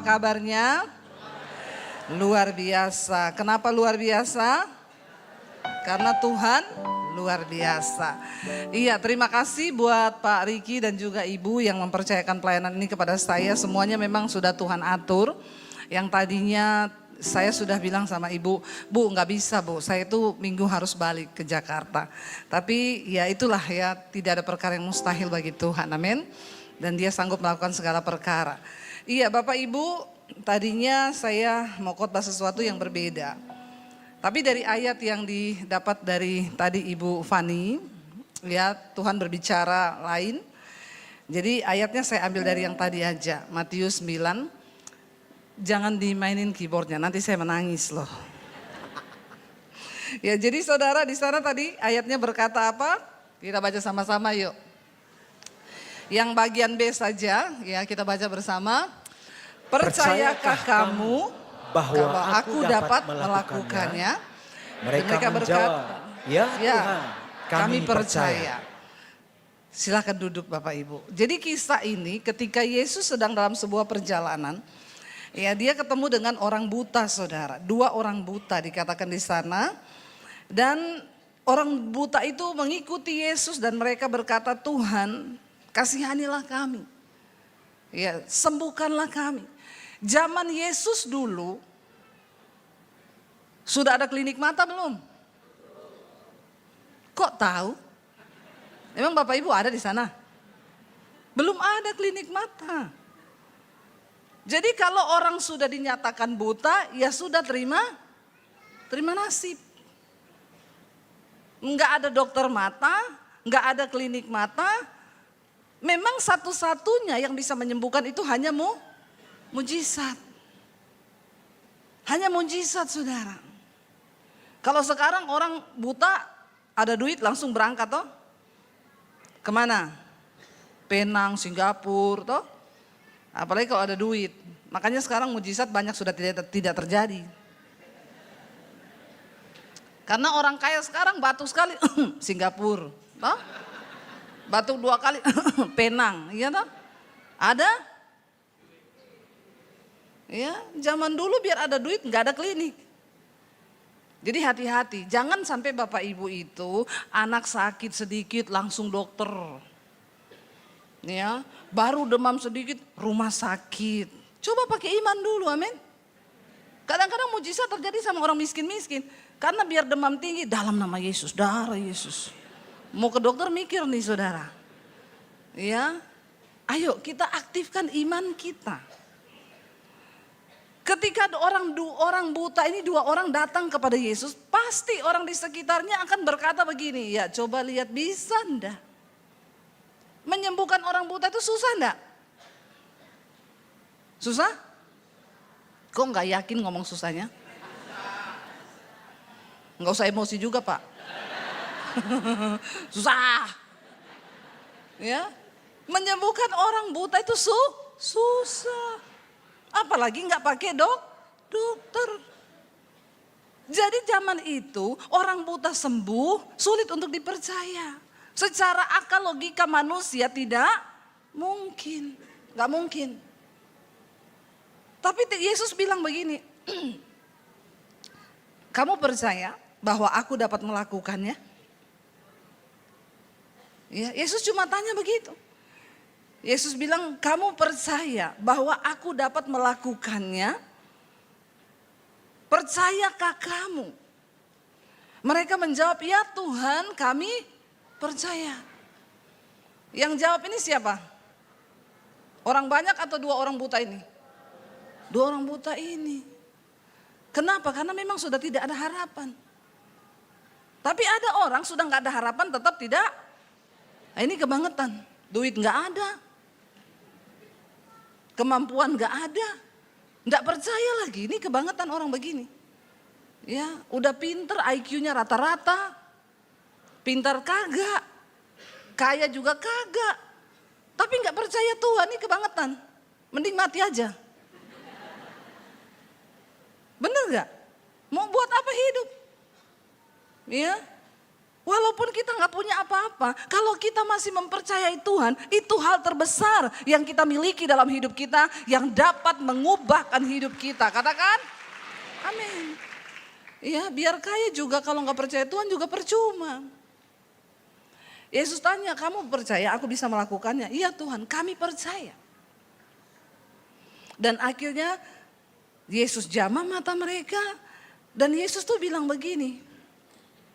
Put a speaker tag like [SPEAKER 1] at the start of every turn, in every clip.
[SPEAKER 1] kabarnya? Luar biasa. Kenapa luar biasa? Karena Tuhan luar biasa. Iya, terima kasih buat Pak Riki dan juga Ibu yang mempercayakan pelayanan ini kepada saya. Semuanya memang sudah Tuhan atur. Yang tadinya saya sudah bilang sama Ibu, Bu nggak bisa Bu, saya itu minggu harus balik ke Jakarta. Tapi ya itulah ya, tidak ada perkara yang mustahil bagi Tuhan, amin. Dan Dia sanggup melakukan segala perkara. Iya Bapak Ibu, tadinya saya mau khotbah sesuatu yang berbeda. Tapi dari ayat yang didapat dari tadi Ibu Fani, ya Tuhan berbicara lain. Jadi ayatnya saya ambil dari yang tadi aja, Matius 9. Jangan dimainin keyboardnya, nanti saya menangis loh. Ya jadi saudara di sana tadi ayatnya berkata apa? Kita baca sama-sama yuk. Yang bagian B saja ya kita baca bersama. Percayakah kamu bahwa aku dapat melakukannya? Mereka berkata, ya Tuhan, kami percaya. Silakan duduk Bapak Ibu. Jadi kisah ini ketika Yesus sedang dalam sebuah perjalanan, ya dia ketemu dengan orang buta saudara. 2 orang buta dikatakan di sana. Dan orang buta itu mengikuti Yesus dan mereka berkata, Tuhan kasihanilah kami. Ya, sembuhkanlah kami. Zaman Yesus dulu sudah ada klinik mata belum? Kok tahu? Emang Bapak Ibu ada di sana? Belum ada klinik mata. Jadi kalau orang sudah dinyatakan buta, ya sudah terima nasib. Enggak ada dokter mata, enggak ada klinik mata. Memang satu-satunya yang bisa menyembuhkan itu hanya mujizat. Hanya mujizat saudara. Kalau sekarang orang buta ada duit langsung berangkat toh. Kemana? Penang, Singapura toh. Apalagi kalau ada duit. Makanya sekarang mujizat banyak sudah tidak terjadi. Karena orang kaya sekarang batuk sekali Singapura toh. Batuk 2 kali Penang, iya toh? Ada? Ya, zaman dulu biar ada duit nggak ada klinik. Jadi hati-hati, jangan sampai Bapak Ibu itu anak sakit sedikit langsung dokter. Ya, baru demam sedikit rumah sakit. Coba pakai iman dulu, amin. Kadang-kadang mujizat terjadi sama orang miskin-miskin. Karena biar demam tinggi dalam nama Yesus, darah Yesus. Mau ke dokter mikir nih saudara. Ya, ayo kita aktifkan iman kita. Ketika orang buta ini 2 orang datang kepada Yesus, pasti orang di sekitarnya akan berkata begini, ya coba lihat bisa enggak? Menyembuhkan orang buta itu susah enggak? Susah? Kok enggak yakin ngomong susahnya? Enggak usah emosi juga Pak. Susah. Ya, menyembuhkan orang buta itu susah. Apalagi nggak pakai dokter. Jadi zaman itu orang buta sembuh sulit untuk dipercaya. Secara akal logika manusia tidak mungkin, nggak mungkin. Tapi Yesus bilang begini, kamu percaya bahwa aku dapat melakukannya? Ya, Yesus cuma tanya begitu. Yesus bilang, kamu percaya bahwa aku dapat melakukannya? Percayakah kamu? Mereka menjawab, ya Tuhan kami percaya. Yang jawab ini siapa? Orang banyak atau 2 orang buta ini? 2 orang buta ini. Kenapa? Karena memang sudah tidak ada harapan. Tapi ada orang sudah gak ada harapan tetap tidak. Nah, ini kebangetan. Duit gak ada. Kemampuan gak ada. Gak percaya lagi, ini kebangetan orang begini. Ya, udah pinter, IQ-nya rata-rata. Pintar kagak. Kaya juga kagak. Tapi gak percaya Tuhan, ini kebangetan. Mending mati aja. Bener gak? Mau buat apa hidup? Ya. Walaupun kita nggak punya apa-apa, kalau kita masih mempercayai Tuhan, itu hal terbesar yang kita miliki dalam hidup kita, yang dapat mengubahkan hidup kita. Katakan, amin. Ya, biar kaya juga kalau nggak percaya Tuhan juga percuma. Yesus tanya, kamu percaya aku bisa melakukannya? Iya Tuhan, kami percaya. Dan akhirnya Yesus jamah mata mereka, dan Yesus tuh bilang begini.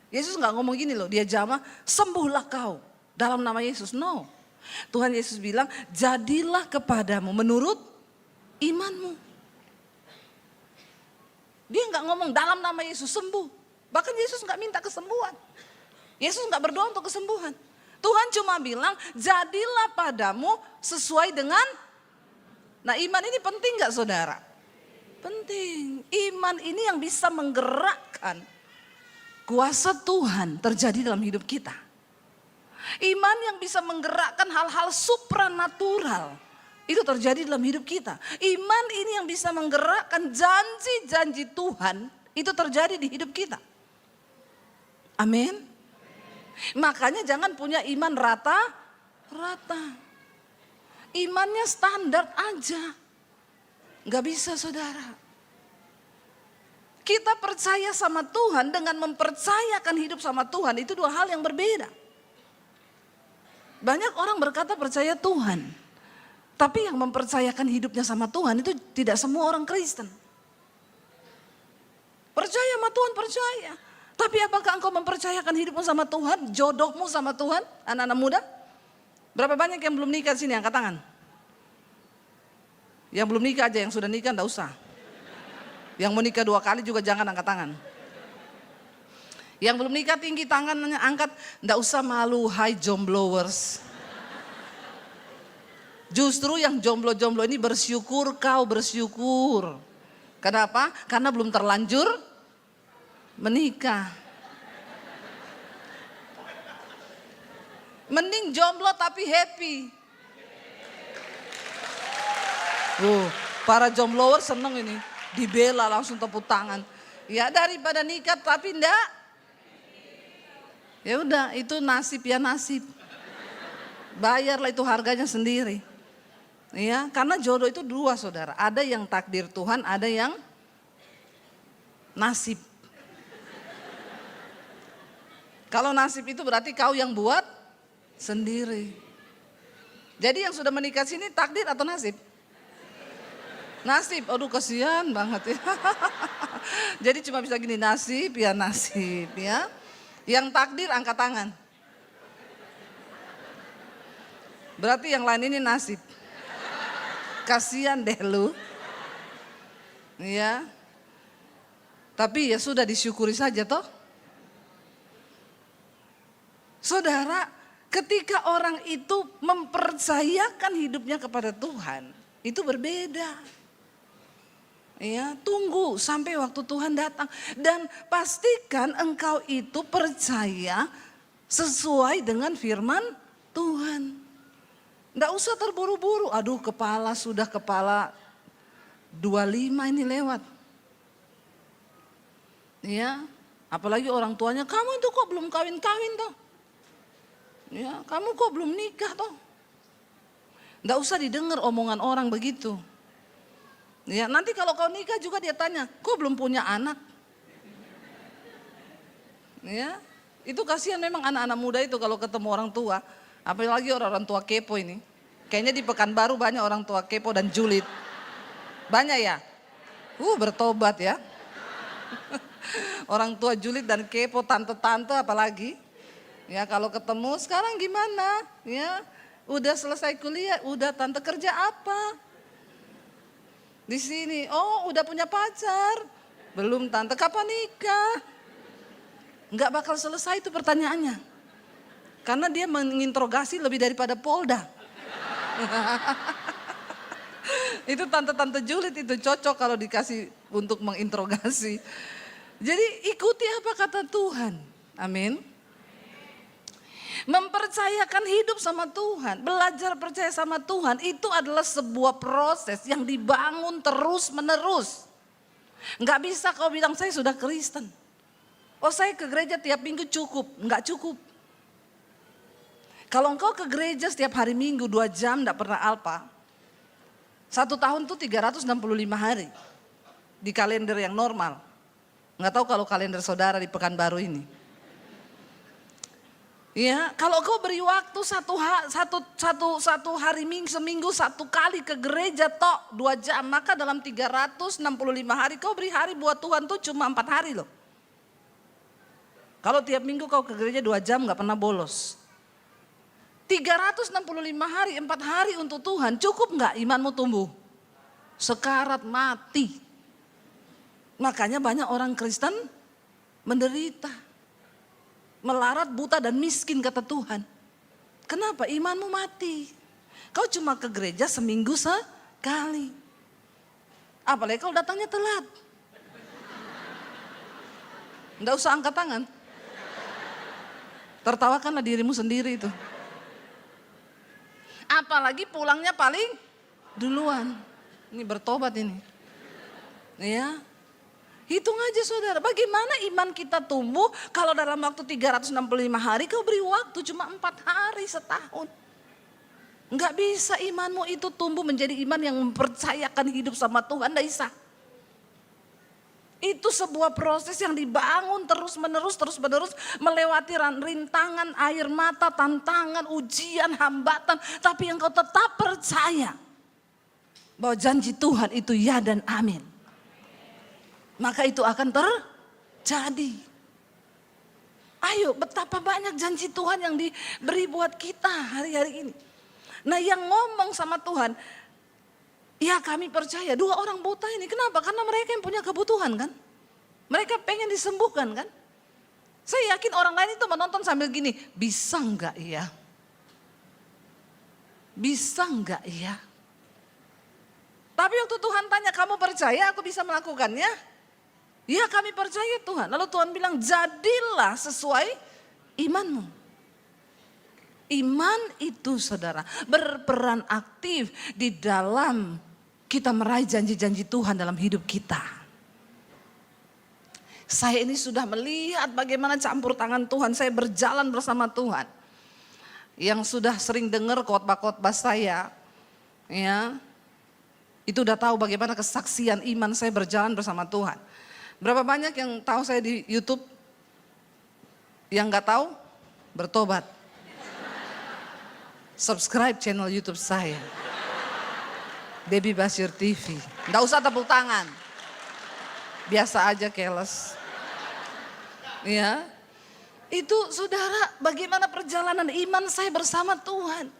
[SPEAKER 1] Yesus nggak ngomong gini loh, dia jamah, sembuhlah kau dalam nama Yesus. No, Tuhan Yesus bilang, jadilah kepadamu menurut imanmu. Dia nggak ngomong dalam nama Yesus sembuh. Bahkan Yesus nggak minta kesembuhan. Yesus nggak berdoa untuk kesembuhan. Tuhan cuma bilang, jadilah padamu sesuai dengan. Nah, iman ini penting nggak saudara? Penting. Iman ini yang bisa menggerakkan kuasa Tuhan terjadi dalam hidup kita. Iman yang bisa menggerakkan hal-hal supranatural itu terjadi dalam hidup kita. Iman ini yang bisa menggerakkan janji-janji Tuhan itu terjadi di hidup kita. Amin. Makanya jangan punya iman rata-rata. Imannya standar aja. Gak bisa saudara. Kita percaya sama Tuhan dengan mempercayakan hidup sama Tuhan itu dua hal yang berbeda. Banyak orang berkata percaya Tuhan. Tapi yang mempercayakan hidupnya sama Tuhan itu tidak semua orang Kristen. Percaya sama Tuhan, percaya. Tapi apakah engkau mempercayakan hidupmu sama Tuhan, jodohmu sama Tuhan, anak-anak muda? Berapa banyak yang belum nikah sini, angkat tangan. Yang belum nikah aja, yang sudah nikah enggak usah. Yang mau nikah 2 kali juga jangan angkat tangan. Yang belum nikah tinggi tangannya angkat, enggak usah malu, hai jomblowers. Justru yang jomblo-jomblo ini bersyukur, kau bersyukur. Kenapa? Karena belum terlanjur menikah. Mending jomblo tapi happy. Para jomblowers seneng ini. Dibela langsung tepuk tangan. Ya daripada nikah tapi enggak. Ya udah itu nasib ya nasib. Bayarlah itu harganya sendiri. Ya, karena jodoh itu 2 saudara. Ada yang takdir Tuhan, ada yang nasib. Kalau nasib itu berarti kau yang buat sendiri. Jadi yang sudah menikah sini takdir atau nasib? Nasib, aduh kasihan banget ya. Jadi cuma bisa gini, nasib ya. Yang takdir angkat tangan. Berarti yang lain ini nasib. Kasihan deh lu. Ya. Tapi ya sudah disyukuri saja toh. Saudara, ketika orang itu mempercayakan hidupnya kepada Tuhan, itu berbeda. Ya, tunggu sampai waktu Tuhan datang dan pastikan engkau itu percaya sesuai dengan firman Tuhan. Enggak usah terburu-buru. Aduh, kepala 25 ini lewat. Ya, apalagi orang tuanya, kamu itu kok belum kawin-kawin toh? Ya, kamu kok belum nikah toh? Enggak usah didengar omongan orang begitu. Ya, nanti kalau kau nikah juga dia tanya, kok belum punya anak? Ya, itu kasihan memang anak-anak muda itu kalau ketemu orang tua, apalagi orang-orang tua kepo ini. Kayaknya di Pekanbaru banyak orang tua kepo dan julid. Banyak ya? Bertobat ya. Orang tua julid dan kepo, tante-tante apalagi. Ya, kalau ketemu sekarang gimana? Ya, udah selesai kuliah, udah tante kerja apa? Di sini, oh udah punya pacar, belum tante, kapan nikah? Enggak bakal selesai itu pertanyaannya. Karena dia menginterogasi lebih daripada Polda. Itu tante-tante julid itu cocok kalau dikasih untuk menginterogasi. Jadi ikuti apa kata Tuhan, amin. Mempercayakan hidup sama Tuhan, belajar percaya sama Tuhan itu adalah sebuah proses yang dibangun terus menerus. Enggak bisa kau bilang saya sudah Kristen. Oh saya ke gereja tiap minggu cukup, enggak cukup. Kalau engkau ke gereja setiap hari minggu 2 jam enggak pernah alpa, 1 tahun tuh 365 hari di kalender yang normal. Enggak tahu kalau kalender saudara di Pekanbaru ini. Ya, kalau kau beri waktu satu hari seminggu 1 kali ke gereja tok 2 jam, maka dalam 365 hari kau beri hari buat Tuhan tuh cuma 4 hari loh. Kalau tiap minggu kau ke gereja 2 jam gak pernah bolos. 365 hari, 4 hari untuk Tuhan, cukup gak imanmu tumbuh? Sekarat mati. Makanya banyak orang Kristen menderita. Melarat, buta dan miskin kata Tuhan. Kenapa? Imanmu mati. Kau cuma ke gereja seminggu sekali. Apalagi kalau datangnya telat. Nggak usah angkat tangan. Tertawakanlah dirimu sendiri itu. Apalagi pulangnya paling duluan. Ini bertobat ini. Ya. Hitung aja saudara, bagaimana iman kita tumbuh kalau dalam waktu 365 hari kau beri waktu cuma 4 hari setahun. Enggak bisa imanmu itu tumbuh menjadi iman yang mempercayakan hidup sama Tuhan, enggak bisa. Itu sebuah proses yang dibangun terus menerus melewati rintangan, air mata, tantangan, ujian, hambatan. Tapi engkau tetap percaya bahwa janji Tuhan itu ya dan amin. Maka itu akan terjadi. Ayo, betapa banyak janji Tuhan yang diberi buat kita hari-hari ini. Nah yang ngomong sama Tuhan, ya kami percaya. 2 orang buta ini, kenapa? Karena mereka yang punya kebutuhan kan. Mereka pengen disembuhkan kan. Saya yakin orang lain itu menonton sambil gini, bisa enggak ya? Bisa enggak ya? Tapi waktu Tuhan tanya, kamu percaya aku bisa melakukannya? Ya kami percaya Tuhan. Lalu Tuhan bilang, jadilah sesuai imanmu. Iman itu saudara berperan aktif di dalam kita meraih janji-janji Tuhan dalam hidup kita. Saya ini sudah melihat bagaimana campur tangan Tuhan. Saya berjalan bersama Tuhan. Yang sudah sering dengar khotbah-khotbah saya, ya, itu udah tahu bagaimana kesaksian iman saya berjalan bersama Tuhan. Berapa banyak yang tahu saya di YouTube? Yang gak tahu, bertobat. Subscribe channel YouTube saya. Debbie Basir TV. Gak usah tepuk tangan. Biasa aja keles. Ya. Itu saudara, bagaimana perjalanan iman saya bersama Tuhan.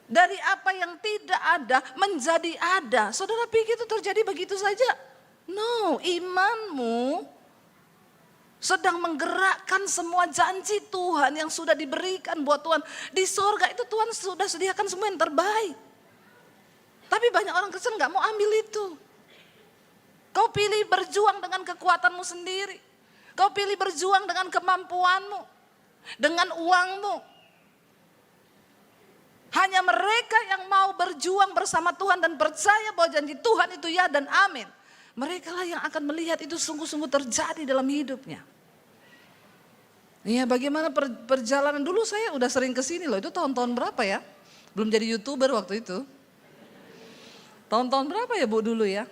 [SPEAKER 1] Dari apa yang tidak ada menjadi ada. Saudara pikir itu terjadi begitu saja? No, imanmu sedang menggerakkan semua janji Tuhan yang sudah diberikan buat Tuhan. Di sorga itu Tuhan sudah sediakan semua yang terbaik. Tapi banyak orang Kristen gak mau ambil itu. Kau pilih berjuang dengan kekuatanmu sendiri. Kau pilih berjuang dengan kemampuanmu. Dengan uangmu. Hanya mereka yang mau berjuang bersama Tuhan dan percaya bahwa janji Tuhan itu ya dan amin. Mereka lah yang akan melihat itu sungguh-sungguh terjadi dalam hidupnya. Ya bagaimana perjalanan dulu saya udah sering kesini loh. Itu tahun-tahun berapa ya? Belum jadi YouTuber waktu itu. Tahun-tahun berapa ya Bu dulu ya?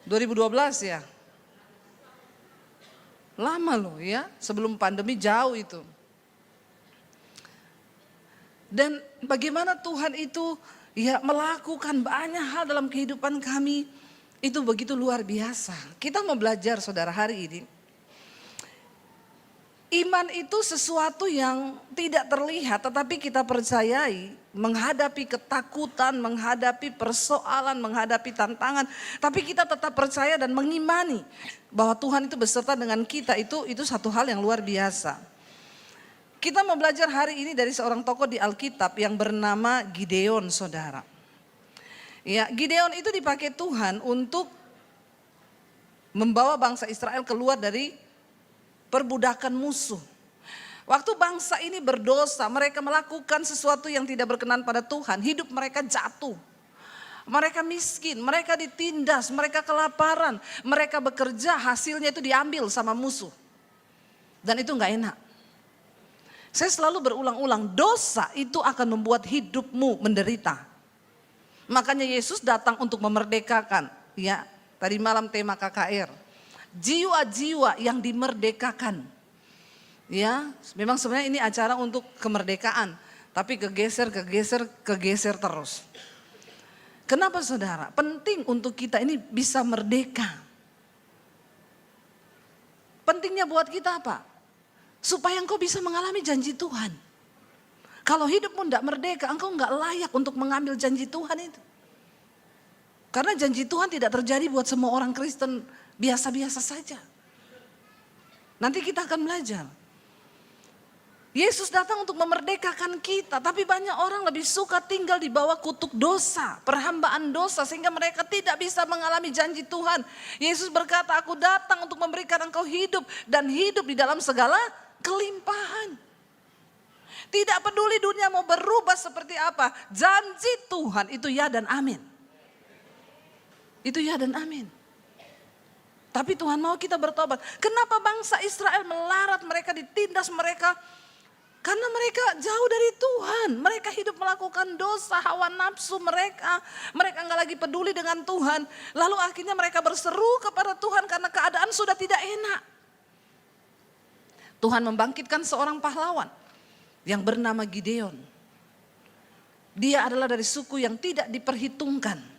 [SPEAKER 1] 2012 ya? Lama loh ya, sebelum pandemi jauh itu. Dan bagaimana Tuhan itu ya melakukan banyak hal dalam kehidupan kami. Itu begitu luar biasa. Kita mau belajar saudara hari ini. Iman itu sesuatu yang tidak terlihat tetapi kita percayai. Menghadapi ketakutan, menghadapi persoalan, menghadapi tantangan. Tapi kita tetap percaya dan mengimani bahwa Tuhan itu beserta dengan kita. Itu satu hal yang luar biasa. Kita mau belajar hari ini dari seorang tokoh di Alkitab yang bernama Gideon saudara. Ya, Gideon itu dipakai Tuhan untuk membawa bangsa Israel keluar dari perbudakan musuh. Waktu bangsa ini berdosa, mereka melakukan sesuatu yang tidak berkenan pada Tuhan, hidup mereka jatuh. Mereka miskin, mereka ditindas, mereka kelaparan, mereka bekerja, hasilnya itu diambil sama musuh. Dan itu gak enak. Saya selalu berulang-ulang, dosa itu akan membuat hidupmu menderita. Makanya Yesus datang untuk memerdekakan. Ya, tadi malam tema KKR. Jiwa-jiwa yang dimerdekakan. Ya, memang sebenarnya ini acara untuk kemerdekaan. Tapi kegeser terus. Kenapa saudara? Penting untuk kita ini bisa merdeka. Pentingnya buat kita apa? Supaya engkau bisa mengalami janji Tuhan. Kalau hidupmu tidak merdeka, engkau nggak layak untuk mengambil janji Tuhan itu. Karena janji Tuhan tidak terjadi buat semua orang Kristen biasa-biasa saja. Nanti kita akan belajar. Yesus datang untuk memerdekakan kita, tapi banyak orang lebih suka tinggal di bawah kutuk dosa, perhambaan dosa, sehingga mereka tidak bisa mengalami janji Tuhan. Yesus berkata, aku datang untuk memberikan engkau hidup, dan hidup di dalam segala kelimpahan. Tidak peduli dunia mau berubah seperti apa, janji Tuhan itu ya dan amin. Itu ya dan amin. Tapi Tuhan mau kita bertobat. Kenapa bangsa Israel melarat, mereka ditindas, mereka karena mereka jauh dari Tuhan. Mereka hidup melakukan dosa, hawa nafsu mereka. Mereka enggak lagi peduli dengan Tuhan. Lalu akhirnya mereka berseru kepada Tuhan karena keadaan sudah tidak enak. Tuhan membangkitkan seorang pahlawan yang bernama Gideon. Dia adalah dari suku yang tidak diperhitungkan.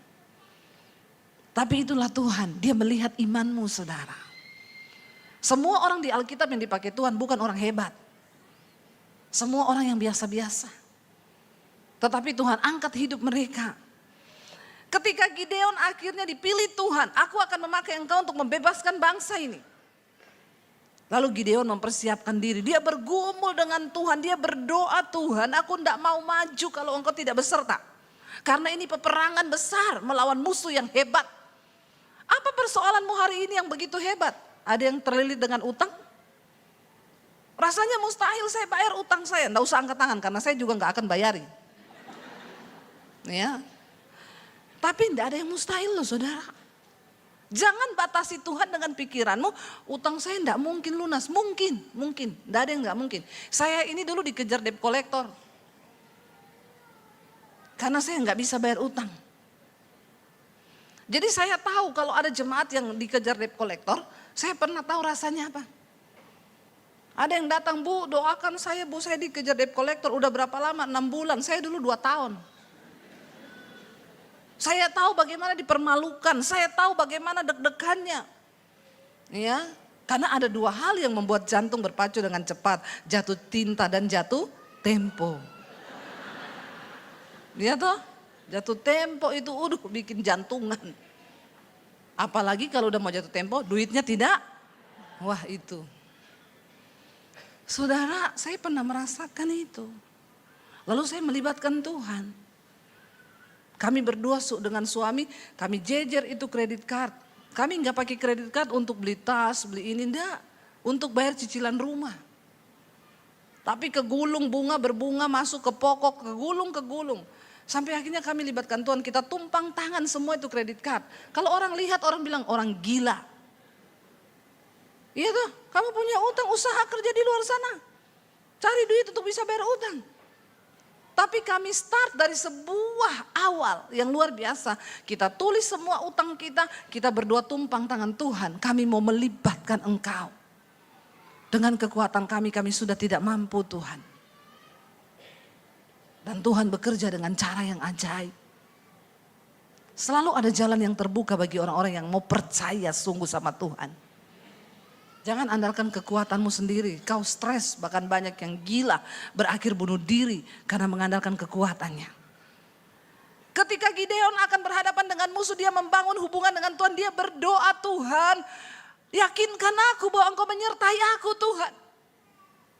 [SPEAKER 1] Tapi itulah Tuhan, dia melihat imanmu saudara. Semua orang di Alkitab yang dipakai Tuhan bukan orang hebat. Semua orang yang biasa-biasa. Tetapi Tuhan angkat hidup mereka. Ketika Gideon akhirnya dipilih Tuhan, aku akan memakai engkau untuk membebaskan bangsa ini. Lalu Gideon mempersiapkan diri, dia bergumul dengan Tuhan, dia berdoa, Tuhan aku tidak mau maju kalau engkau tidak beserta. Karena ini peperangan besar melawan musuh yang hebat. Apa persoalanmu hari ini yang begitu hebat? Ada yang terlilit dengan utang? Rasanya mustahil saya bayar utang saya, tidak usah angkat tangan karena saya juga nggak akan bayari. Ya. Tapi tidak ada yang mustahil loh saudara. Jangan batasi Tuhan dengan pikiranmu, utang saya tidak mungkin lunas. Mungkin. Tidak ada yang nggak mungkin. Saya ini dulu dikejar debt collector. Karena saya nggak bisa bayar utang. Jadi saya tahu kalau ada jemaat yang dikejar debt collector, saya pernah tahu rasanya apa. Ada yang datang, Bu doakan saya Bu, saya dikejar debt collector. Udah berapa lama? 6 bulan, saya dulu 2 tahun. Saya tahu bagaimana dipermalukan, saya tahu bagaimana deg-degannya. Ya, karena ada 2 hal yang membuat jantung berpacu dengan cepat, jatuh tinta dan jatuh tempo. Lihat toh, jatuh tempo itu bikin jantungan. Apalagi kalau udah mau jatuh tempo, duitnya tidak. Wah itu. Saudara, saya pernah merasakan itu. Lalu saya melibatkan Tuhan. Kami berdua dengan suami, kami jejer itu kredit card. Kami nggak pakai kredit card untuk beli tas, beli ini, enggak. Untuk bayar cicilan rumah. Tapi kegulung bunga berbunga masuk ke pokok, kegulung. Sampai akhirnya kami libatkan Tuhan, kita tumpang tangan semua itu kredit card. Kalau orang lihat, orang bilang orang gila. Iya tuh, kamu punya utang, usaha kerja di luar sana. Cari duit untuk bisa bayar utang. Tapi kami start dari sebuah awal yang luar biasa. Kita tulis semua utang kita, kita berdua tumpang tangan Tuhan. Kami mau melibatkan Engkau. Dengan kekuatan kami sudah tidak mampu Tuhan. Dan Tuhan bekerja dengan cara yang ajaib. Selalu ada jalan yang terbuka bagi orang-orang yang mau percaya sungguh sama Tuhan. Jangan andalkan kekuatanmu sendiri. Kau stres, bahkan banyak yang gila berakhir bunuh diri karena mengandalkan kekuatannya. Ketika Gideon akan berhadapan dengan musuh, dia membangun hubungan dengan Tuhan. Dia berdoa, Tuhan yakinkan aku bahwa engkau menyertai aku Tuhan.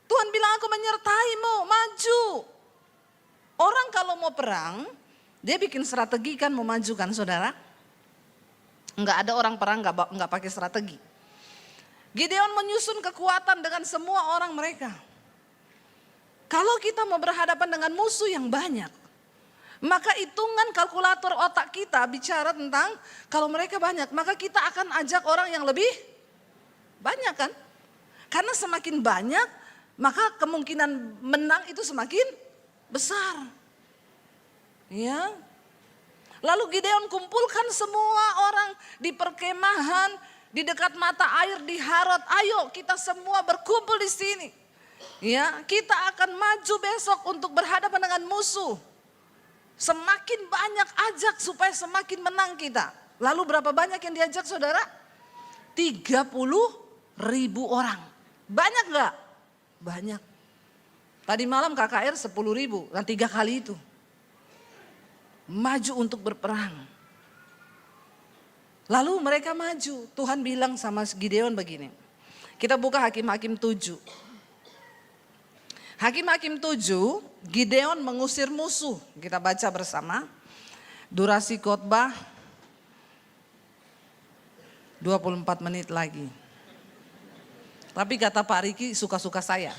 [SPEAKER 1] Tuhan bilang aku menyertaimu, maju. Orang kalau mau perang, dia bikin strategi kan mau maju kan saudara. Enggak ada orang perang enggak pakai strategi. Gideon menyusun kekuatan dengan semua orang mereka. Kalau kita mau berhadapan dengan musuh yang banyak, Maka hitungan kalkulator otak kita bicara tentang kalau mereka banyak, maka kita akan ajak orang yang lebih banyak kan? Karena semakin banyak, maka kemungkinan menang itu semakin besar. Ya. Lalu Gideon kumpulkan semua orang di perkemahan, di dekat mata air di Harod. Ayo kita semua berkumpul di sini. Ya, kita akan maju besok untuk berhadapan dengan musuh. Semakin banyak ajak supaya semakin menang kita. Lalu berapa banyak yang diajak saudara? 30.000 orang. Banyak gak? Banyak. Tadi malam KKR 10.000, dan 3 kali itu. Maju untuk berperang. Lalu mereka maju. Tuhan bilang sama Gideon begini. Kita buka Hakim-Hakim 7. Hakim-Hakim 7, Gideon mengusir musuh. Kita baca bersama. Durasi khotbah 24 menit lagi. Tapi kata Pak Riki suka-suka saya.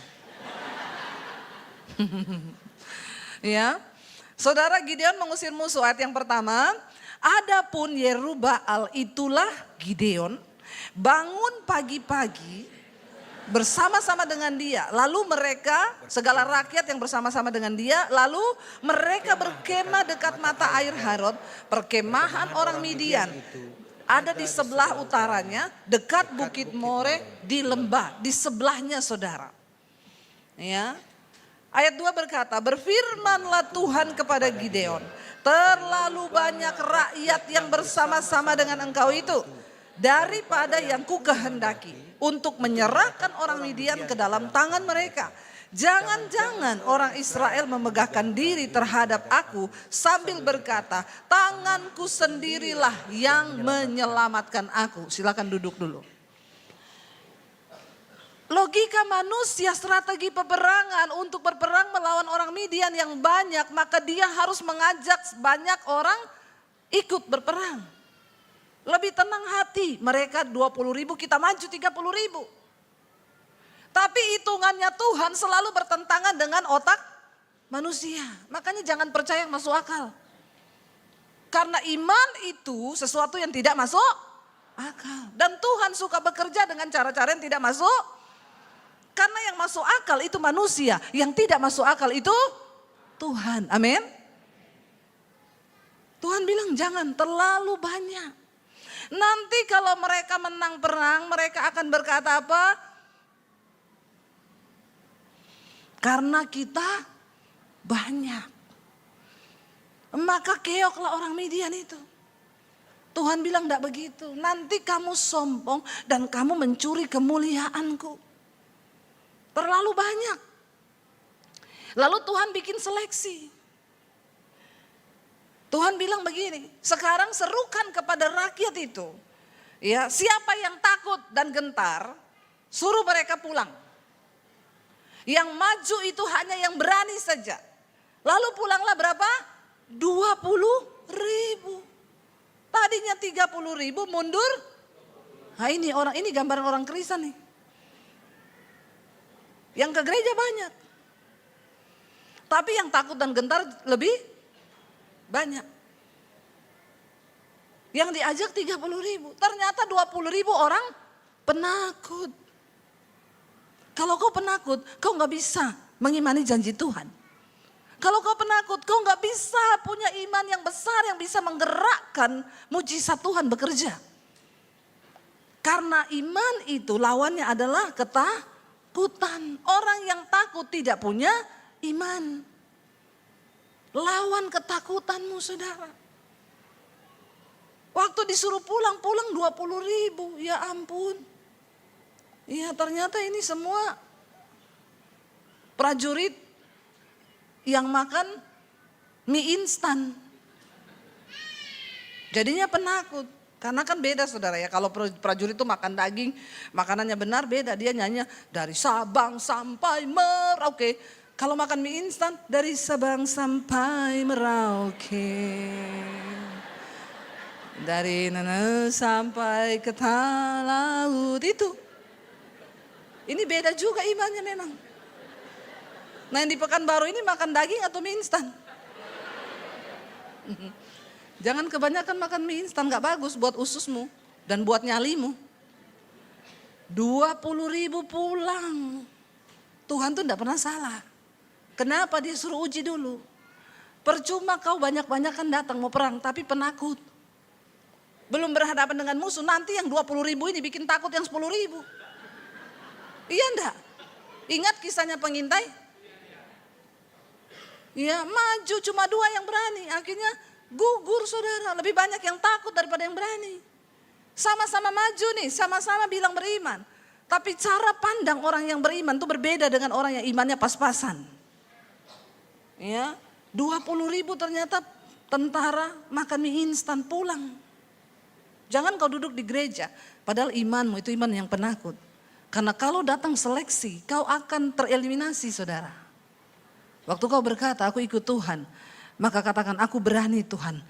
[SPEAKER 1] Ya. Saudara, Gideon mengusir musuh. Ayat yang pertama, adapun Yerubbaal itulah Gideon bangun pagi-pagi bersama-sama dengan dia. Lalu mereka, segala rakyat yang bersama-sama dengan dia, lalu mereka berkemah dekat mata air Harod, perkemahan orang Midian. Ada di sebelah utaranya, dekat Bukit More di lembah, di sebelahnya saudara. Ya. Ayat 2 berkata, berfirmanlah Tuhan kepada Gideon, terlalu banyak rakyat yang bersama-sama dengan engkau itu daripada yang ku kehendaki untuk menyerahkan orang Midian ke dalam tangan mereka. Jangan-jangan orang Israel memegahkan diri terhadap aku sambil berkata, tanganku sendirilah yang menyelamatkan aku. Silakan duduk dulu. Logika manusia, strategi peperangan untuk berperang melawan orang Midian yang banyak, maka dia harus mengajak banyak orang ikut berperang. Lebih tenang hati, mereka 20.000, kita maju 30.000. Tapi hitungannya Tuhan selalu bertentangan dengan otak manusia. Makanya jangan percaya yang masuk akal. Karena iman itu sesuatu yang tidak masuk akal. Dan Tuhan suka bekerja dengan cara-cara yang tidak masuk. Karena yang masuk akal itu manusia, yang tidak masuk akal itu Tuhan. Amin. Tuhan bilang jangan terlalu banyak. Nanti kalau mereka menang perang, mereka akan berkata apa? Karena kita banyak. Maka keoklah orang Midian itu. Tuhan bilang tidak begitu. Nanti kamu sombong dan kamu mencuri kemuliaanku. Terlalu banyak. Lalu Tuhan bikin seleksi. Tuhan bilang begini, sekarang serukan kepada rakyat itu. Ya, siapa yang takut dan gentar, suruh mereka pulang. Yang maju itu hanya yang berani saja. Lalu pulanglah berapa? 20.000. Tadinya 30.000 mundur. Nah ini gambaran orang Kristen nih. Yang ke gereja banyak. Tapi yang takut dan gentar lebih banyak. Yang diajak 30.000. Ternyata 20.000 orang penakut. Kalau kau penakut, kau gak bisa mengimani janji Tuhan. Kalau kau penakut, kau gak bisa punya iman yang besar yang bisa menggerakkan mujizat Tuhan bekerja. Karena iman itu lawannya adalah ketakutan. Orang yang takut tidak punya iman. Lawan ketakutanmu saudara. Waktu disuruh pulang 20.000. Ya ampun. Ya ternyata ini semua prajurit yang makan mie instan. Jadinya penakut. Karena kan beda saudara ya, kalau prajurit itu makan daging, makanannya benar beda. Dia nyanyi dari Sabang sampai Merauke. Kalau makan mie instan, dari Sabang sampai Merauke. Dari Nana sampai ke Talaut itu. Ini beda juga imannya memang. Nah yang di Pekanbaru ini makan daging atau mie instan? Jangan kebanyakan makan mie instan, gak bagus buat ususmu dan buat nyalimu. 20.000 pulang. Tuhan tuh gak pernah salah. Kenapa dia suruh uji dulu? Percuma kau banyak-banyakan datang mau perang tapi penakut. Belum berhadapan dengan musuh, nanti yang 20.000 ini bikin takut yang 10.000. Iya enggak? Ingat kisahnya pengintai? Ya maju cuma 2 yang berani, akhirnya gugur saudara. Lebih banyak yang takut daripada yang berani. Sama-sama maju nih, sama-sama bilang beriman. Tapi cara pandang orang yang beriman itu berbeda dengan orang yang imannya pas-pasan. Ya, 20.000 ternyata tentara makan mie instan pulang. Jangan kau duduk di gereja, padahal imanmu itu iman yang penakut. Karena kalau datang seleksi, kau akan tereliminasi saudara. Waktu kau berkata, aku ikut Tuhan, maka katakan, aku berani Tuhan.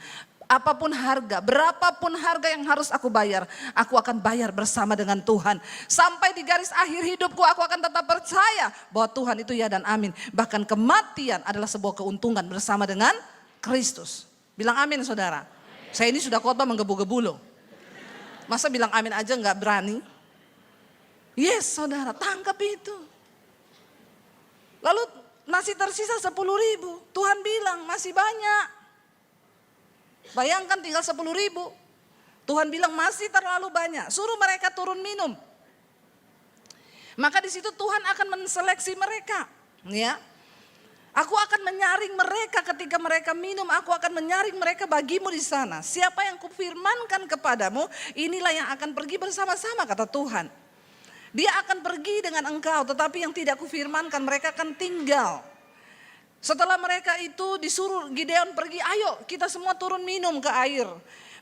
[SPEAKER 1] Apapun harga, berapapun harga yang harus aku bayar, aku akan bayar bersama dengan Tuhan. Sampai di garis akhir hidupku, aku akan tetap percaya bahwa Tuhan itu ya dan amin. Bahkan kematian adalah sebuah keuntungan bersama dengan Kristus. Bilang amin saudara. Saya ini sudah khotbah menggebu-gebu loh. Masa bilang amin aja gak berani? Yes saudara, tangkap itu. Lalu masih tersisa 10.000. Tuhan bilang masih banyak. Bayangkan tinggal 10.000. Tuhan bilang masih terlalu banyak. Suruh mereka turun minum. Maka di situ Tuhan akan menseleksi mereka. Ya. Aku akan menyaring mereka ketika mereka minum. Aku akan menyaring mereka bagimu di sana. Siapa yang kufirmankan kepadamu, inilah yang akan pergi bersama-sama kata Tuhan. Dia akan pergi dengan engkau, tetapi yang tidak kufirmankan mereka akan tinggal. Setelah mereka itu disuruh Gideon pergi, ayo kita semua turun minum ke air.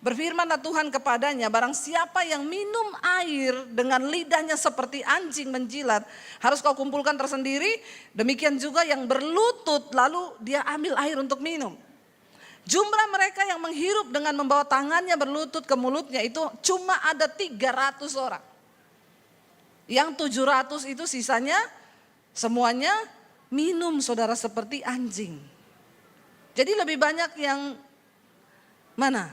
[SPEAKER 1] Berfirmanlah Tuhan kepadanya, barang siapa yang minum air dengan lidahnya seperti anjing menjilat, harus kau kumpulkan tersendiri. Demikian juga yang berlutut, lalu dia ambil air untuk minum. Jumlah mereka yang menghirup dengan membawa tangannya berlutut ke mulutnya itu cuma ada 300 orang. Yang 700 itu sisanya semuanya minum saudara seperti anjing. Jadi lebih banyak yang mana?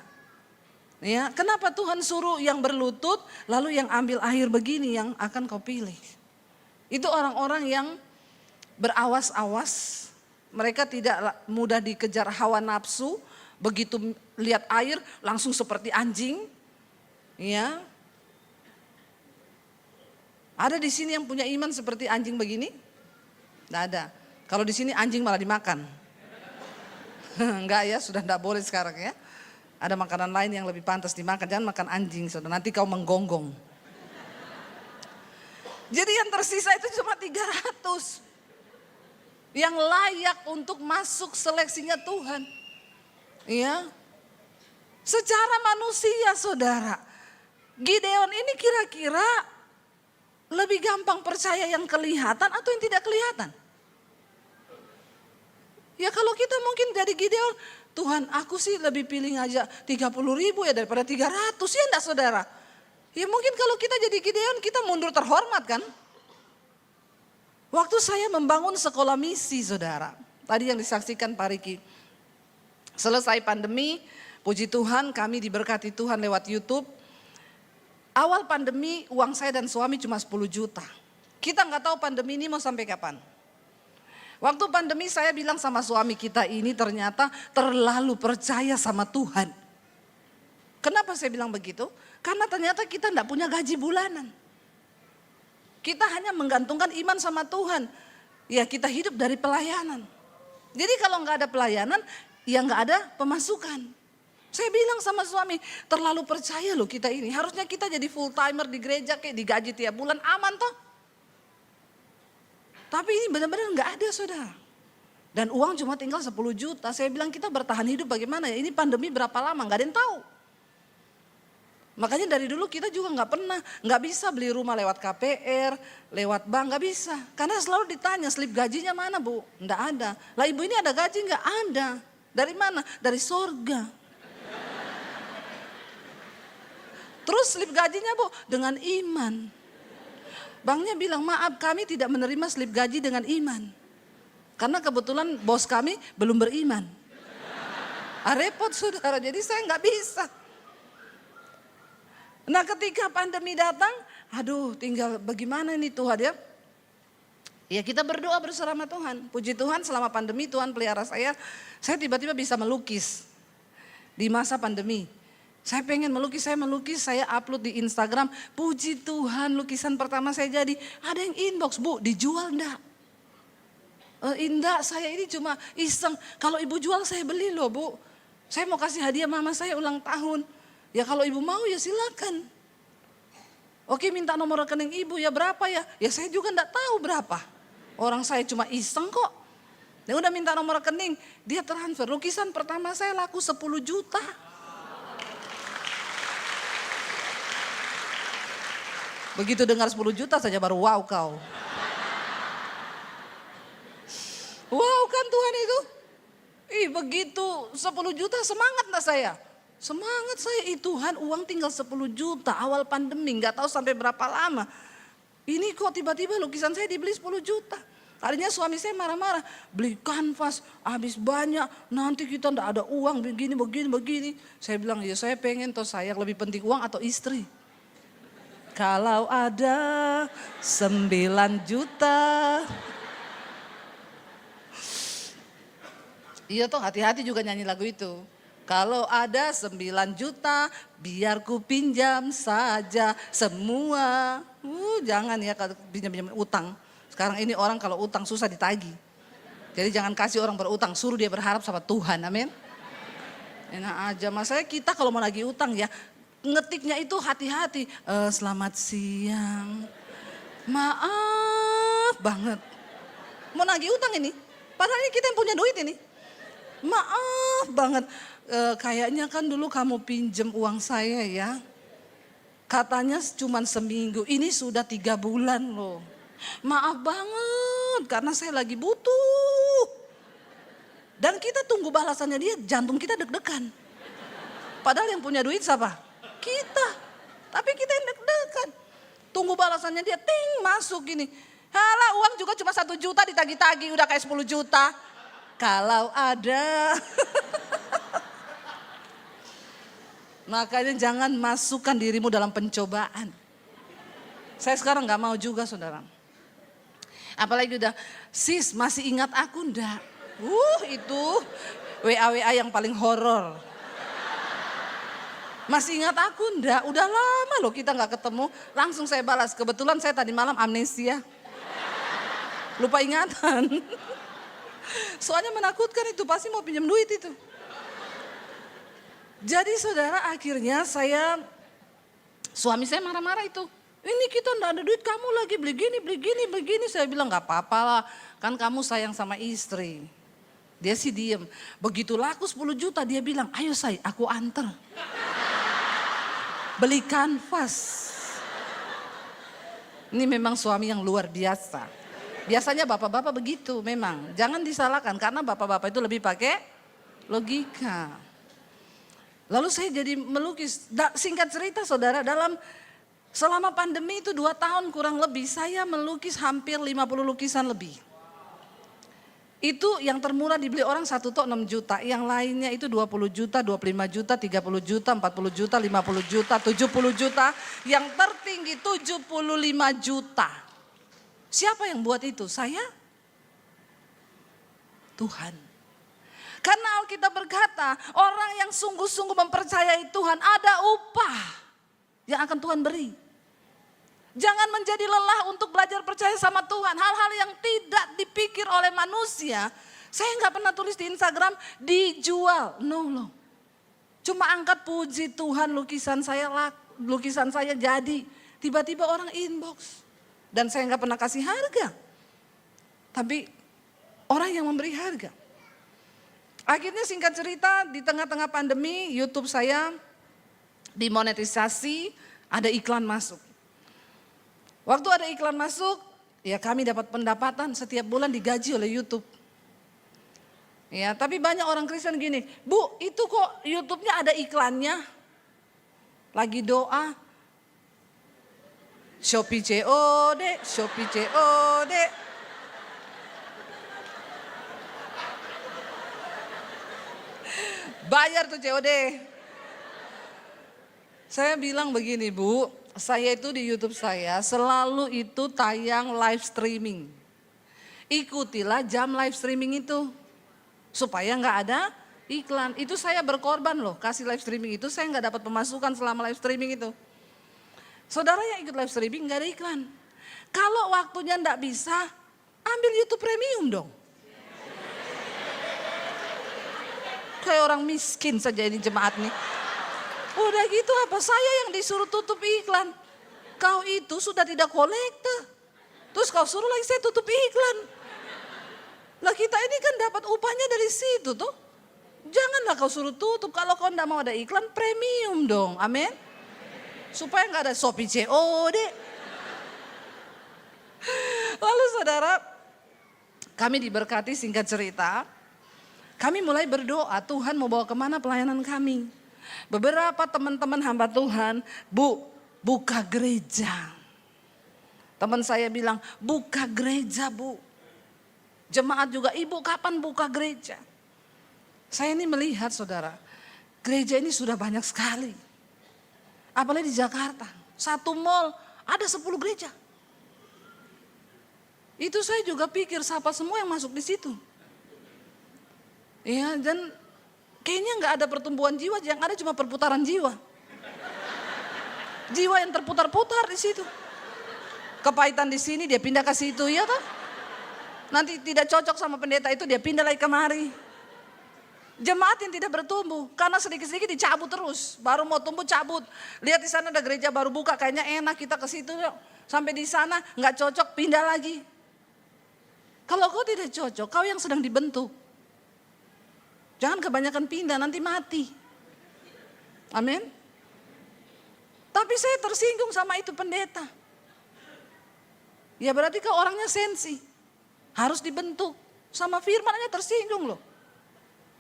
[SPEAKER 1] Ya, kenapa Tuhan suruh yang berlutut lalu yang ambil air begini yang akan kau pilih? Itu orang-orang yang berawas-awas. Mereka tidak mudah dikejar hawa nafsu. Begitu lihat air langsung seperti anjing. Ya. Ada di sini yang punya iman seperti anjing begini? Tidak ada. Kalau di sini anjing malah dimakan. Enggak ya, sudah tidak boleh sekarang ya. Ada makanan lain yang lebih pantas dimakan. Jangan makan anjing, saudara. Nanti kau menggonggong. Jadi yang tersisa itu cuma 300. Yang layak untuk masuk seleksinya Tuhan. Ya. Secara manusia saudara. Gideon ini kira-kira lebih gampang percaya yang kelihatan atau yang tidak kelihatan? Ya kalau kita mungkin dari Gideon, Tuhan aku sih lebih pilih ngajak 30.000 ya daripada 300 ya enggak saudara. Ya mungkin kalau kita jadi Gideon kita mundur terhormat kan. Waktu saya membangun sekolah misi saudara. Tadi yang disaksikan Pak Riki. Selesai pandemi, puji Tuhan kami diberkati Tuhan lewat YouTube. Awal pandemi uang saya dan suami cuma 10 juta. Kita nggak tahu pandemi ini mau sampai kapan. Waktu pandemi saya bilang sama suami kita ini ternyata terlalu percaya sama Tuhan. Kenapa saya bilang begitu? Karena ternyata kita tidak punya gaji bulanan. Kita hanya menggantungkan iman sama Tuhan. Ya kita hidup dari pelayanan. Jadi kalau nggak ada pelayanan, ya nggak ada pemasukan. Saya bilang sama suami, terlalu percaya loh kita ini. Harusnya kita jadi full timer di gereja kayak digaji tiap bulan aman toh. Tapi ini benar-benar nggak ada saudara. Dan uang cuma tinggal 10 juta. Saya bilang kita bertahan hidup bagaimana ya? Ini pandemi berapa lama? Nggak ada yang tahu. Makanya dari dulu kita juga nggak bisa beli rumah lewat KPR, lewat bank, nggak bisa. Karena selalu ditanya slip gajinya mana bu? Nggak ada. Lah ibu ini ada gaji nggak? Ada. Dari mana? Dari sorga. Terus slip gajinya bu? Dengan iman. Banknya bilang maaf kami tidak menerima slip gaji dengan iman. Karena kebetulan bos kami belum beriman. Repot saudara, jadi saya nggak bisa. Nah ketika pandemi datang, aduh tinggal bagaimana ini Tuhan ya. Ya kita berdoa bersama Tuhan. Puji Tuhan selama pandemi Tuhan pelihara saya tiba-tiba bisa melukis. Di masa pandemi. Saya pengen melukis, saya upload di Instagram. Puji Tuhan lukisan pertama saya jadi. Ada yang inbox, Bu dijual enggak? Enggak, saya ini cuma iseng. Kalau ibu jual saya beli loh Bu. Saya mau kasih hadiah mama saya ulang tahun. Ya kalau ibu mau ya silakan. Oke minta nomor rekening ibu ya berapa ya? Ya saya juga enggak tahu berapa. Orang saya cuma iseng kok. Dia udah minta nomor rekening, dia transfer. Lukisan pertama saya laku 10 juta. Begitu dengar 10 juta saja baru wow kau. Wow kan Tuhan itu. Begitu 10 juta semangat gak saya? Semangat saya, Tuhan uang tinggal 10 juta awal pandemi, gak tahu sampai berapa lama. Ini kok tiba-tiba lukisan saya dibeli 10 juta. Tadinya suami saya marah-marah, beli kanvas habis banyak, nanti kita ndak ada uang begini. Saya bilang ya saya pengen toh saya lebih penting uang atau istri. Kalau ada 9 juta. Iya toh hati-hati juga nyanyi lagu itu. Kalau ada 9 juta biar ku pinjam saja semua. Jangan ya kalau pinjam utang. Sekarang ini orang kalau utang susah ditagih. Jadi jangan kasih orang berutang, suruh dia berharap sama Tuhan, amin. Enak aja, masalahnya kita kalau mau nagih utang ya, ngetiknya itu hati-hati. Selamat siang, maaf banget. Mau nagih utang ini, padahal ini kita yang punya duit ini. Maaf banget, kayaknya kan dulu kamu pinjem uang saya ya. Katanya cuma seminggu, ini sudah 3 bulan loh. Maaf banget karena saya lagi butuh. Dan kita tunggu balasannya dia, jantung kita deg-degan. Padahal yang punya duit siapa? Kita. Tapi kita yang deg-degan. Tunggu balasannya dia, ting masuk gini. Halah uang juga cuma 1 juta ditagi-tagi udah kayak 10 juta. Kalau ada. Makanya jangan masukkan dirimu dalam pencobaan. Saya sekarang gak mau juga saudara. Apalagi udah, sis masih ingat aku enggak? Itu WA yang paling horor. Masih ingat aku enggak? Udah lama loh kita gak ketemu. Langsung saya balas, kebetulan saya tadi malam amnesia. Lupa ingatan. Soalnya menakutkan itu, pasti mau pinjam duit itu. Jadi saudara akhirnya suami saya marah-marah itu. Ini kita enggak ada duit, kamu lagi beli gini. Saya bilang gak apa-apa lah, kan kamu sayang sama istri. Dia sih diem. Begitu laku 10 juta dia bilang, ayo say aku anter. Beli kanvas. Ini memang suami yang luar biasa. Biasanya bapak-bapak begitu memang. Jangan disalahkan karena bapak-bapak itu lebih pakai logika. Lalu saya jadi melukis. Singkat cerita saudara, selama pandemi itu 2 tahun kurang lebih saya melukis hampir 50 lukisan lebih. Itu yang termurah dibeli orang 1 tok 6 juta. Yang lainnya itu 20 juta, 25 juta, 30 juta, 40 juta, 50 juta, 70 juta. Yang tertinggi 75 juta. Siapa yang buat itu? Saya? Tuhan. Karena Alkitab berkata orang yang sungguh-sungguh mempercayai Tuhan ada upah yang akan Tuhan beri. Jangan menjadi lelah untuk belajar percaya sama Tuhan. Hal-hal yang tidak dipikir oleh manusia. Saya nggak pernah tulis di Instagram dijual. No. Cuma angkat puji Tuhan lukisan saya jadi. Tiba-tiba orang inbox. Dan saya nggak pernah kasih harga. Tapi orang yang memberi harga. Akhirnya singkat cerita di tengah-tengah pandemi YouTube saya dimonetisasi, ada iklan masuk. Waktu ada iklan masuk, ya kami dapat pendapatan setiap bulan digaji oleh YouTube. Ya, tapi banyak orang Kristen gini, Bu itu kok YouTube-nya ada iklannya. Lagi doa, Shopee COD. Bayar tuh COD. Saya bilang begini Bu, saya itu di YouTube saya selalu itu tayang live streaming. Ikutilah jam live streaming itu. Supaya nggak ada iklan. Itu saya berkorban loh, kasih live streaming itu saya nggak dapat pemasukan selama live streaming itu. Saudara yang ikut live streaming nggak ada iklan. Kalau waktunya nggak bisa, ambil YouTube Premium dong. Kayak orang miskin saja ini jemaat nih. Udah gitu apa saya yang disuruh tutup iklan. Kau itu sudah tidak kolekte. Terus kau suruh lagi saya tutup iklan. Lah kita ini kan dapat upahnya dari situ tuh. Janganlah kau suruh tutup. Kalau kau tidak mau ada iklan premium dong. Amin. Supaya nggak ada Shopee COD. Lalu saudara, kami diberkati singkat cerita. Kami mulai berdoa, Tuhan mau bawa kemana pelayanan kami. Beberapa teman-teman hamba Tuhan, Bu, buka gereja. Teman saya bilang, buka gereja Bu. Jemaat juga, Ibu kapan buka gereja? Saya ini melihat saudara, gereja ini sudah banyak sekali. Apalagi di Jakarta, satu mall ada 10 gereja. Itu saya juga pikir siapa semua yang masuk di situ. Ya, dan kayaknya nggak ada pertumbuhan jiwa, yang ada cuma perputaran jiwa. Jiwa yang terputar-putar di situ. Kepahitan di sini dia pindah ke situ, ya kan? Nanti tidak cocok sama pendeta itu dia pindah lagi kemari. Jemaat yang tidak bertumbuh karena sedikit-sedikit dicabut terus. Baru mau tumbuh cabut. Lihat di sana ada gereja baru buka, kayaknya enak kita ke situ yuk. Sampai di sana nggak cocok pindah lagi. Kalau kau tidak cocok, kau yang sedang dibentuk. Jangan kebanyakan pindah, nanti mati. Amin. Tapi saya tersinggung sama itu pendeta. Ya berarti kau orangnya sensi. Harus dibentuk. Sama firman aja tersinggung loh.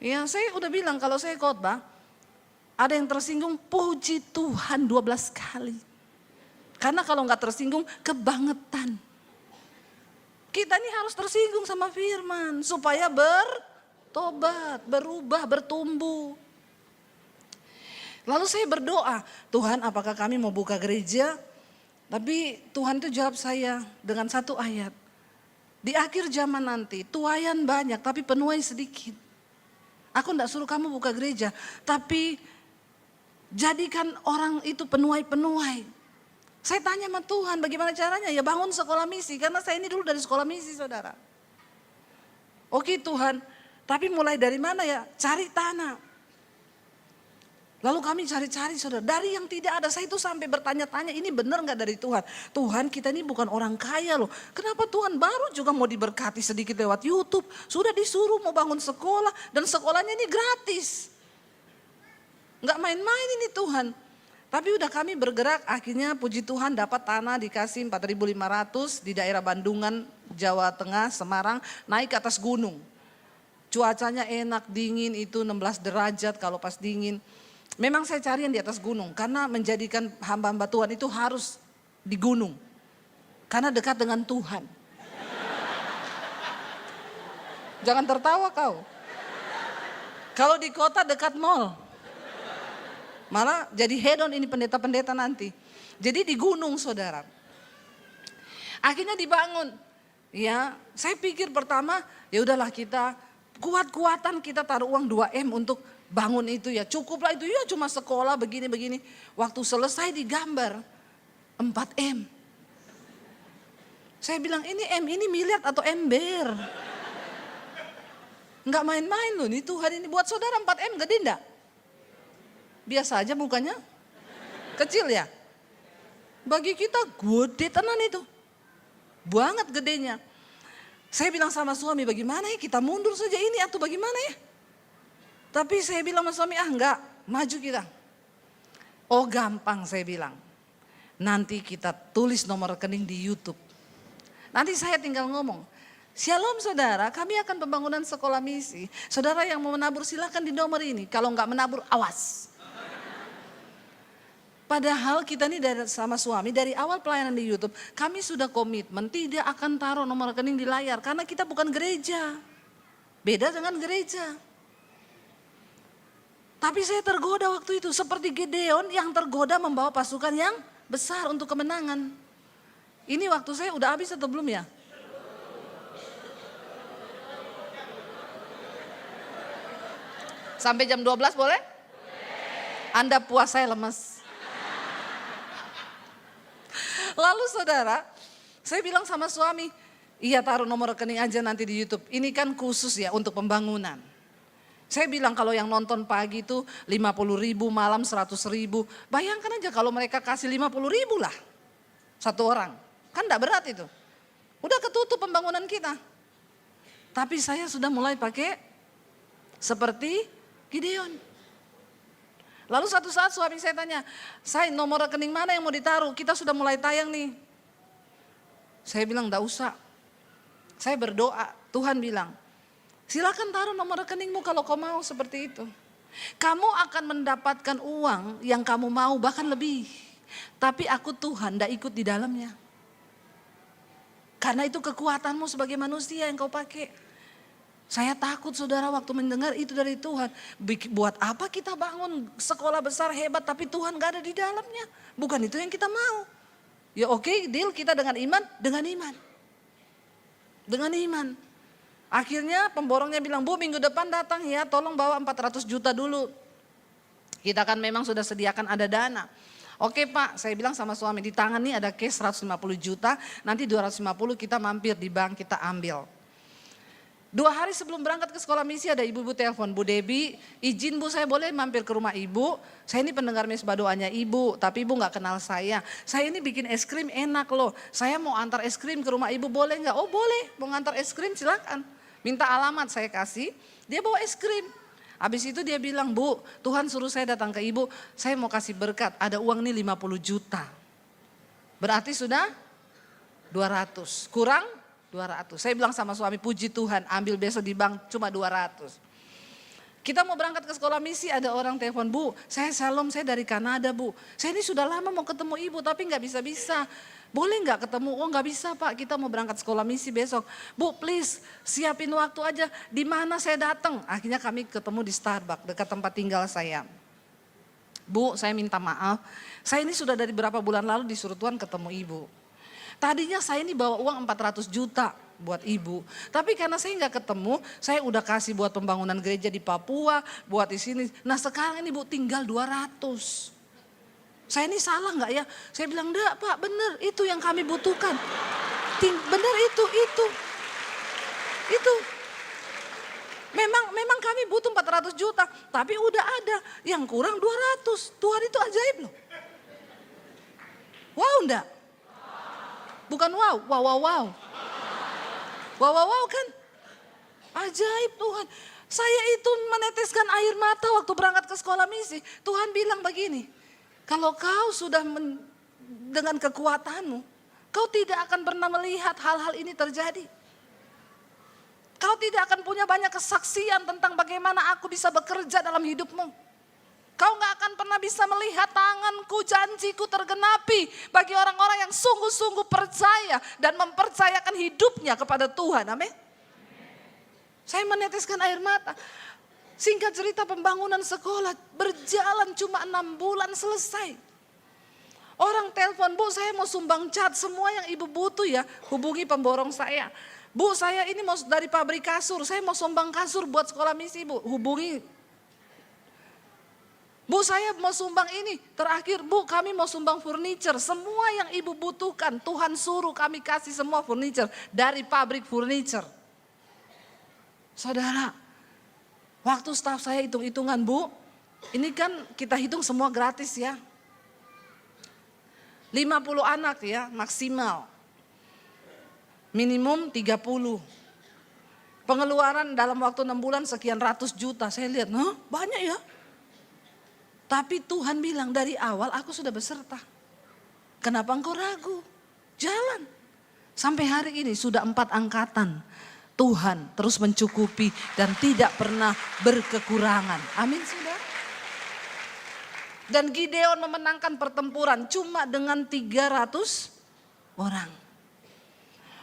[SPEAKER 1] Ya saya udah bilang kalau saya khotbah, ada yang tersinggung puji Tuhan 12 kali. Karena kalau nggak tersinggung kebangetan. Kita ini harus tersinggung sama firman supaya bertobat, berubah, bertumbuh. Lalu saya berdoa, Tuhan apakah kami mau buka gereja? Tapi Tuhan itu jawab saya dengan satu ayat. Di akhir zaman nanti tuayan banyak tapi penuai sedikit. Aku enggak suruh kamu buka gereja, tapi jadikan orang itu penuai-penuai. Saya tanya sama Tuhan bagaimana caranya? Ya bangun sekolah misi, karena saya ini dulu dari sekolah misi saudara. Oke Tuhan, tapi mulai dari mana ya? Cari tanah. Lalu kami cari-cari saudara, dari yang tidak ada, saya itu sampai bertanya-tanya ini benar gak dari Tuhan. Tuhan kita ini bukan orang kaya loh, kenapa Tuhan baru juga mau diberkati sedikit lewat YouTube. Sudah disuruh mau bangun sekolah dan sekolahnya ini gratis. Gak main-main ini Tuhan. Tapi udah kami bergerak, akhirnya puji Tuhan dapat tanah dikasih 4.500 di daerah Bandungan, Jawa Tengah, Semarang, naik ke atas gunung. Cuacanya enak, dingin itu 16 derajat kalau pas dingin. Memang saya cari yang di atas gunung karena menjadikan hamba-hamba Tuhan itu harus di gunung. Karena dekat dengan Tuhan. Jangan tertawa kau. Kalau di kota dekat mall. Malah jadi hedon ini pendeta-pendeta nanti. Jadi di gunung saudara. Akhirnya dibangun. Ya, saya pikir pertama ya udahlah kita kuat-kuatan kita taruh uang 2M untuk bangun itu ya, cukuplah itu ya cuma sekolah begini-begini. Waktu selesai digambar 4M. Saya bilang ini M, ini miliar atau ember. Enggak main-main loh, ini Tuhan ini buat saudara 4M gede enggak? Biasa aja mukanya, kecil ya. Bagi kita gede tenan itu, banget gedenya. Saya bilang sama suami bagaimana ya kita mundur saja ini atau bagaimana ya. Tapi saya bilang sama suami, enggak, maju kita. Oh gampang saya bilang. Nanti kita tulis nomor rekening di YouTube. Nanti saya tinggal ngomong, Shalom saudara, kami akan pembangunan sekolah misi. Saudara yang mau menabur silakan di nomor ini. Kalau enggak menabur, awas. Padahal kita ini sama suami dari awal pelayanan di YouTube, kami sudah komitmen tidak akan taruh nomor rekening di layar. Karena kita bukan gereja. Beda dengan gereja. Tapi saya tergoda waktu itu seperti Gideon yang tergoda membawa pasukan yang besar untuk kemenangan. Ini waktu saya udah habis atau belum ya? Sampai jam 12 boleh? Anda puas, saya lemes. Lalu saudara, saya bilang sama suami, iya taruh nomor rekening aja nanti di YouTube. Ini kan khusus ya untuk pembangunan. Saya bilang kalau yang nonton pagi itu 50.000, malam 100.000. Bayangkan aja kalau mereka kasih 50.000 lah. Satu orang. Kan enggak berat itu. Udah ketutup pembangunan kita. Tapi saya sudah mulai pakai seperti Gideon. Lalu satu saat suami saya tanya, "Say, nomor rekening mana yang mau ditaruh? Kita sudah mulai tayang nih." Saya bilang enggak usah. Saya berdoa, Tuhan bilang, "Silakan taruh nomor rekeningmu kalau kau mau seperti itu. Kamu akan mendapatkan uang yang kamu mau bahkan lebih. Tapi aku Tuhan enggak ikut di dalamnya. Karena itu kekuatanmu sebagai manusia yang kau pakai." Saya takut saudara waktu mendengar itu dari Tuhan. Buat apa kita bangun sekolah besar hebat tapi Tuhan gak ada di dalamnya. Bukan itu yang kita mau. Ya oke, deal kita dengan iman. Dengan iman. Akhirnya pemborongnya bilang, "Bu, minggu depan datang ya, tolong bawa 400 juta dulu. Kita kan memang sudah sediakan ada dana." "Oke Pak," saya bilang sama suami, "di tangan nih ada cash 150 juta, nanti 250 kita mampir di bank kita ambil." 2 hari sebelum berangkat ke sekolah misi ada ibu-ibu telepon, "Bu Debbie, izin Bu, saya boleh mampir ke rumah Ibu? Saya ini pendengar mesbah doanya Ibu, tapi Ibu gak kenal saya. Saya ini bikin es krim enak loh. Saya mau antar es krim ke rumah Ibu, boleh gak?" "Oh boleh, mau ngantar es krim silakan." Minta alamat saya kasih, dia bawa es krim. Habis itu dia bilang, "Bu, Tuhan suruh saya datang ke Ibu, saya mau kasih berkat, ada uang nih 50 juta. Berarti sudah 200, kurang 200. Saya bilang sama suami, "Puji Tuhan, ambil besok di bank cuma 200. Kita mau berangkat ke sekolah misi, ada orang telepon, "Bu, saya Shalom, saya dari Kanada Bu. Saya ini sudah lama mau ketemu Ibu tapi gak bisa-bisa. Boleh gak ketemu?" "Oh gak bisa Pak, kita mau berangkat sekolah misi besok." "Bu please, siapin waktu aja, di mana saya datang." Akhirnya kami ketemu di Starbucks dekat tempat tinggal saya. "Bu, saya minta maaf, saya ini sudah dari berapa bulan lalu disuruh Tuhan ketemu Ibu. Tadinya saya ini bawa uang 400 juta buat Ibu. Tapi karena saya nggak ketemu, saya udah kasih buat pembangunan gereja di Papua, buat di sini. Nah sekarang ini Bu tinggal 200. Saya ini salah nggak ya?" Saya bilang, "Enggak Pak, bener itu yang kami butuhkan. Bener itu. Memang kami butuh 400 juta, tapi udah ada yang kurang 200. Tuhan itu ajaib loh." Wow enggak? Bukan wow. Wow kan? Ajaib Tuhan. Saya itu meneteskan air mata waktu berangkat ke sekolah misi. Tuhan bilang begini, "Kalau kau sudah dengan kekuatanmu, kau tidak akan pernah melihat hal-hal ini terjadi. Kau tidak akan punya banyak kesaksian tentang bagaimana aku bisa bekerja dalam hidupmu. Kau gak akan pernah bisa melihat tanganku, janjiku tergenapi bagi orang-orang yang sungguh-sungguh percaya dan mempercayakan hidupnya kepada Tuhan." Amin. Saya meneteskan air mata. Singkat cerita pembangunan sekolah berjalan cuma 6 bulan selesai. Orang telepon, "Bu saya mau sumbang cat, semua yang Ibu butuh ya hubungi pemborong saya. Bu saya ini mau dari pabrik kasur, saya mau sumbang kasur buat sekolah misi Bu, hubungi. Bu saya mau sumbang ini, terakhir Bu kami mau sumbang furniture, semua yang Ibu butuhkan Tuhan suruh kami kasih semua furniture dari pabrik furniture." Saudara, waktu staf saya hitung-hitungan, "Bu ini kan kita hitung semua gratis ya. 50 anak ya maksimal. Minimum 30. Pengeluaran dalam waktu 6 bulan sekian ratus juta." Saya lihat, banyak ya. Tapi Tuhan bilang dari awal aku sudah beserta. Kenapa engkau ragu? Jalan. Sampai hari ini sudah 4 angkatan. Tuhan terus mencukupi dan tidak pernah berkekurangan. Amin sudah. Dan Gideon memenangkan pertempuran cuma dengan 300 orang.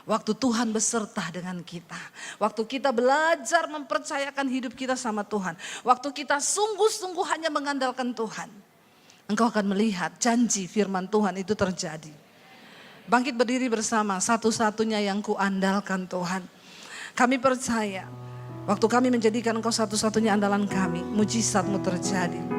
[SPEAKER 1] Waktu Tuhan beserta dengan kita. Waktu kita belajar mempercayakan hidup kita sama Tuhan. Waktu kita sungguh-sungguh hanya mengandalkan Tuhan. Engkau akan melihat janji firman Tuhan itu terjadi. Bangkit berdiri bersama, satu-satunya yang kuandalkan Tuhan. Kami percaya, waktu kami menjadikan Engkau satu-satunya andalan kami, mujizat-Mu terjadi.